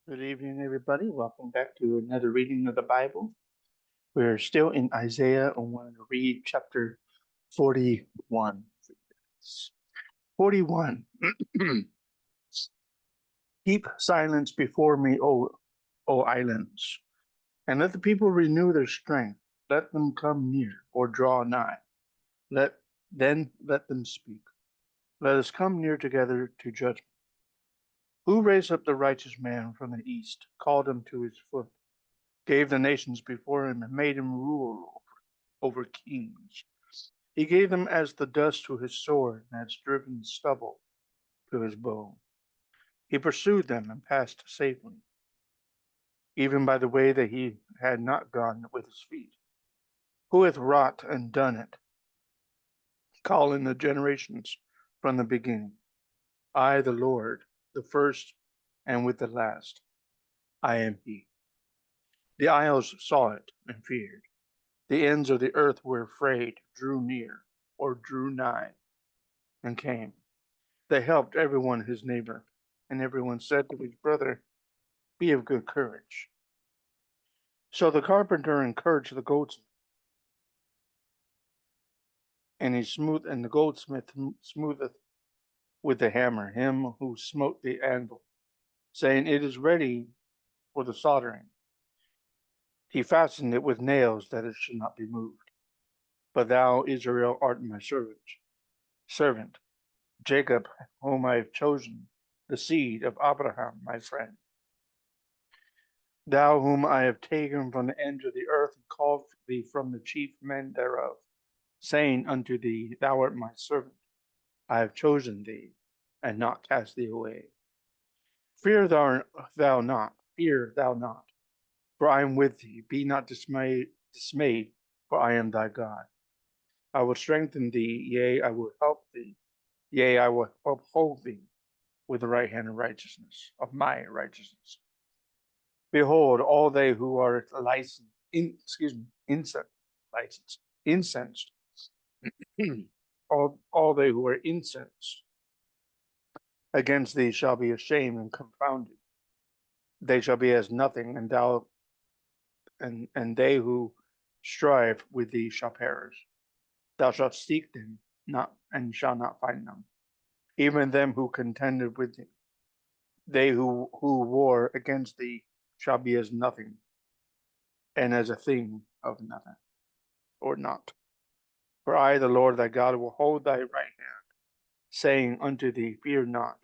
Good evening, everybody. Welcome back to another reading of the Bible. We're still in Isaiah. I want to read chapter 41. 41. Keep silence before me, O islands, and let the people renew their strength. Let them come near or draw nigh. Let them speak. Let us come near together to judgment. Who raised up the righteous man from the east, called him to his foot, gave the nations before him, and made him rule over kings. He gave them as the dust to his sword, and as driven stubble to his bow. He pursued them and passed safely, even by the way that he had not gone with his feet. Who hath wrought and done it, calling the generations from the beginning? I, the Lord, the first and with the last, I am he. The isles saw it and feared. The ends of the earth were afraid, drew near, or drew nigh, and came. They helped everyone his neighbor, and everyone said to his brother, be of good courage. So the carpenter encouraged the goldsmith, and the goldsmith smootheth with the hammer him who smote the anvil, saying, it is ready for the soldering. He fastened it with nails that it should not be moved. But thou, Israel, art my servant, Jacob, whom I have chosen, the seed of Abraham, my friend. Thou whom I have taken from the ends of the earth, and called thee from the chief men thereof, saying unto thee, thou art my servant, I have chosen thee, and not cast thee away. Fear thou not, for I am with thee. Be not dismayed, for I am thy God. I will strengthen thee, yea, I will help thee, yea, I will uphold thee with the right hand of my righteousness. Behold, all they who are incensed, all they who are incensed against thee shall be ashamed and confounded. They shall be as nothing, and they who strive with thee shall perish. Thou shalt seek them not and shall not find them. Even them who contended with thee, they who war against thee shall be as nothing, and as a thing of nothing or not. For I, the Lord thy God, will hold thy right hand, saying unto thee, fear not,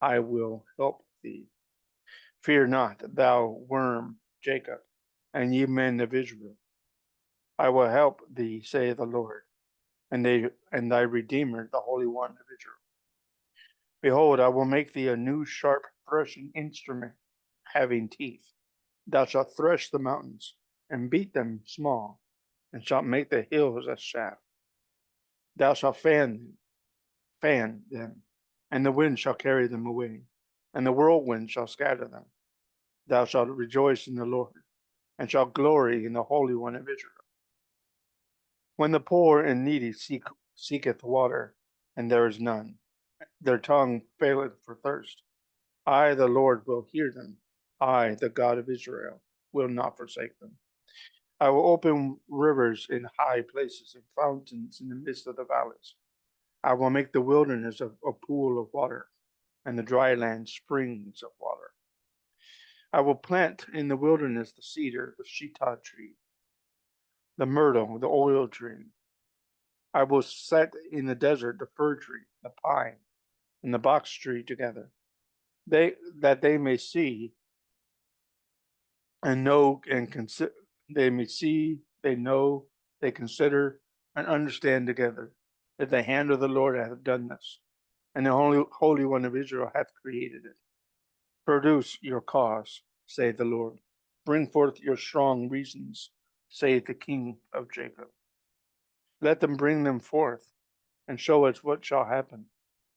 I will help thee. Fear not, thou worm Jacob, and ye men of Israel. I will help thee, saith the Lord, and thy Redeemer, the Holy One of Israel. Behold, I will make thee a new sharp threshing instrument, having teeth. Thou shalt thresh the mountains, and beat them small, and shalt make the hills a shaft. Thou shalt fan them, and the wind shall carry them away, and the whirlwind shall scatter them. Thou shalt rejoice in the Lord, and shalt glory in the Holy One of Israel. When the poor and needy seeketh water, and there is none, their tongue faileth for thirst. I, the Lord, will hear them. I, the God of Israel, will not forsake them. I will open rivers in high places and fountains in the midst of the valleys. I will make the wilderness a pool of water, and the dry land springs of water. I will plant in the wilderness the cedar, the shittah tree, the myrtle, the oil tree. I will set in the desert the fir tree, the pine, and the box tree together, that they may see and know and consider. They may see, they know, they consider, and understand together that the hand of the Lord hath done this, and the Holy One of Israel hath created it. Produce your cause, saith the Lord. Bring forth your strong reasons, saith the King of Jacob. Let them bring them forth, and show us what shall happen.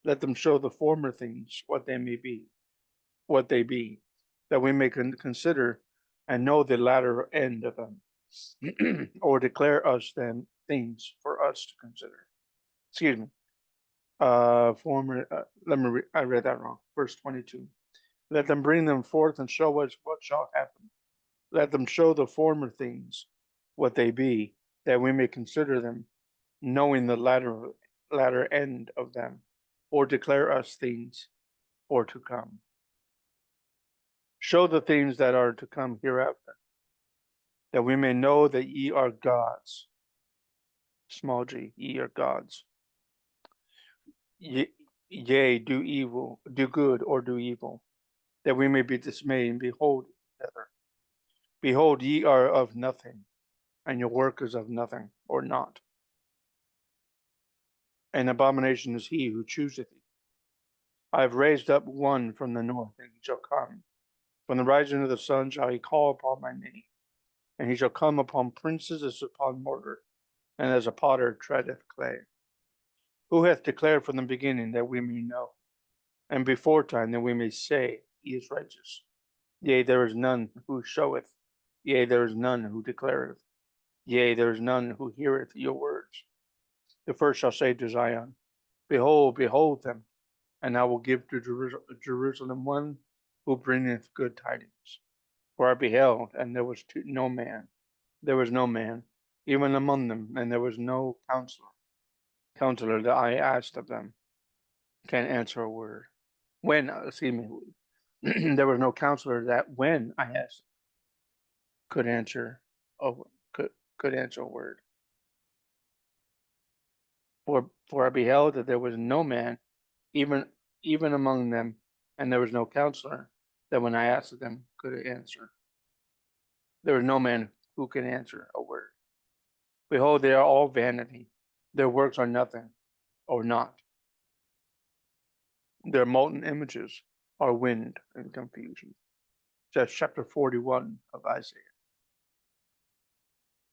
Let them show the former things what they be, that we may consider and know the latter end of them, or declare us then things for us to consider. Excuse me. Former. Let me. I read that wrong. Verse 22. Let them bring them forth and show us what shall happen. Let them show the former things what they be, that we may consider them, knowing the latter end of them, or declare us things or to come. Show the things that are to come hereafter, that we may know that ye are gods. Small g, ye are gods. Yea, do evil, do good, or do evil, that we may be dismayed and behold together. Behold, ye are of nothing, and your work is of nothing, or not. An abomination is he who chooseth thee. I have raised up one from the north, and he shall come. From the rising of the sun shall he call upon my name, and he shall come upon princes as upon mortar, and as a potter treadeth clay. Who hath declared from the beginning that we may know, and before time that we may say, He is righteous. Yea, there is none who showeth, yea, there is none who declareth, yea, there is none who heareth your words. The first shall say to Zion, Behold, behold them, and I will give to Jerusalem one who bringeth good tidings. For I beheld, and there was no man, even among them, and there was no counselor that I asked of them, can answer a word. Excuse me, there was no counselor that when I asked could answer a could answer a word. For I beheld that there was no man, even among them, and there was no counselor that when I asked them could answer. There was no man who can answer a word. Behold, they are all vanity. Their works are nothing, or not. Their molten images are wind and confusion. That's chapter 41 of Isaiah.